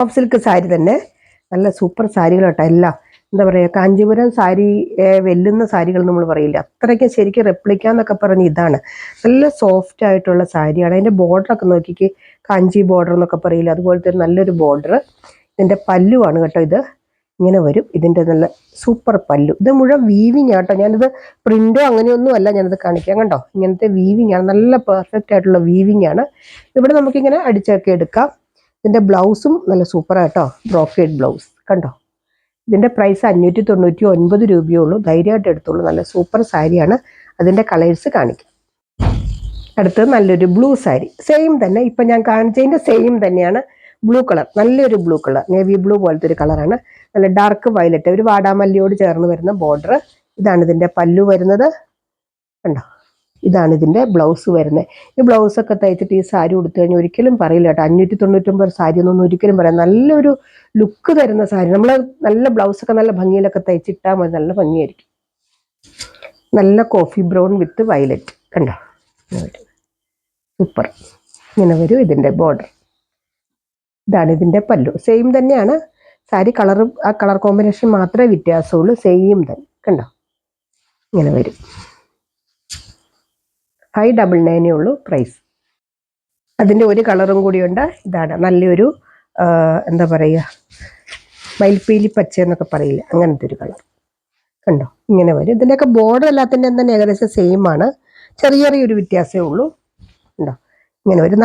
Soft silk sari തന്നെ, നല്ല super സാരികൾ കേട്ടോ എല്ലാം. എന്താ പറയുക, കാഞ്ചീപുരം സാരി വെല്ലുന്ന സാരികൾ നമ്മൾ പറയില്ല, അത്രയ്ക്ക് ശരിക്കും റെപ്ലിക്കാന്നൊക്കെ പറഞ്ഞ് ഇതാണ്. നല്ല സോഫ്റ്റ് ആയിട്ടുള്ള സാരിയാണ്. അതിൻ്റെ ബോർഡറൊക്കെ നോക്കിക്ക്, കാഞ്ചി ബോർഡർ എന്നൊക്കെ പറയില്ല, അതുപോലത്തെ നല്ലൊരു ബോർഡർ. ഇതിൻ്റെ പല്ലുവാണ് കേട്ടോ ഇത്, ഇങ്ങനെ വരും. ഇതിൻ്റെ നല്ല സൂപ്പർ പല്ലു. ഇത് മുഴുവൻ വീവിങ് ആട്ടോ. ഞാനിത് പ്രിന്റോ അങ്ങനെയൊന്നും അല്ല ഞാനിത് കാണിക്കാം. കണ്ടോ, ഇങ്ങനത്തെ വീവിങ് ആണ്, നല്ല പെർഫെക്റ്റ് ആയിട്ടുള്ള വീവിങ് ആണ്. ഇവിടെ നമുക്കിങ്ങനെ അടിച്ചൊക്കെ എടുക്കാം. ഇതിൻ്റെ ബ്ലൗസും നല്ല സൂപ്പറാട്ടോ, ബ്രോക്കേഡ് ബ്ലൗസ് കണ്ടോ. ഇതിൻ്റെ പ്രൈസ് 599 രൂപയേ ഉള്ളൂ. ധൈര്യമായിട്ട് എടുത്തോളൂ, നല്ല സൂപ്പർ സാരിയാണ്. അതിൻ്റെ കളേഴ്സ് കാണിക്കാം. അടുത്തത് നല്ലൊരു ബ്ലൂ സാരി, സെയിം തന്നെ, ഇപ്പം ഞാൻ കാണിച്ചതിൻ്റെ സെയിം തന്നെയാണ്. ബ്ലൂ കളർ, നല്ലൊരു ബ്ലൂ കളർ, നേവി ബ്ലൂ പോലത്തെ ഒരു കളറാണ്. നല്ല ഡാർക്ക് വയലറ്റ്, ഒരു വാടാമല്ലിയോട് ചേർന്ന് വരുന്ന ബോർഡർ. ഇതാണ് ഇതിൻ്റെ പല്ലു വരുന്നത് കണ്ടോ. ഇതാണ് ഇതിൻ്റെ ബ്ലൗസ് വരുന്നത്. ഈ ബ്ലൗസൊക്കെ തയ്ച്ചിട്ട് ഈ സാരി കൊടുത്തു കഴിഞ്ഞാൽ ഒരിക്കലും പറയില്ല കേട്ടോ 599 സാരി എന്നൊന്നും ഒരിക്കലും പറയാം. നല്ലൊരു ലുക്ക് തരുന്ന സാരി. നമ്മൾ നല്ല ബ്ലൗസൊക്കെ നല്ല ഭംഗിയിലൊക്കെ തയ്ച്ചിട്ടാൽ മതി, നല്ല ഭംഗിയായിരിക്കും. നല്ല കോഫി ബ്രൗൺ വിത്ത് വയലറ്റ് കണ്ടോ, സൂപ്പർ. ഇങ്ങനെ വരും ഇതിൻ്റെ ബോർഡർ. ഇതാണ് ഇതിൻ്റെ പല്ലു, സെയിം തന്നെയാണ്. സാരി കളറും ആ കളർ കോമ്പിനേഷൻ മാത്രമേ വ്യത്യാസമുള്ളൂ, സെയിം തന്നെ കണ്ടോ. ഇങ്ങനെ വരും. 599 ഉള്ളൂ പ്രൈസ്. അതിൻ്റെ ഒരു കളറും കൂടിയുണ്ട്. ഇതാണ് നല്ലൊരു എന്താ പറയുക, മയിൽപ്പീലി പച്ച എന്നൊക്കെ പറയില്ല, അങ്ങനത്തെ ഒരു കളർ കണ്ടോ. ഇങ്ങനെ വരും. ഇതിൻ്റെയൊക്കെ ബോർഡർ എല്ലാത്തിൻ്റെ തന്നെ ഏകദേശം സെയിം ആണ്, ചെറിയൊരു വ്യത്യാസമേ ഉള്ളൂ കണ്ടോ. ഇങ്ങനെ വരും.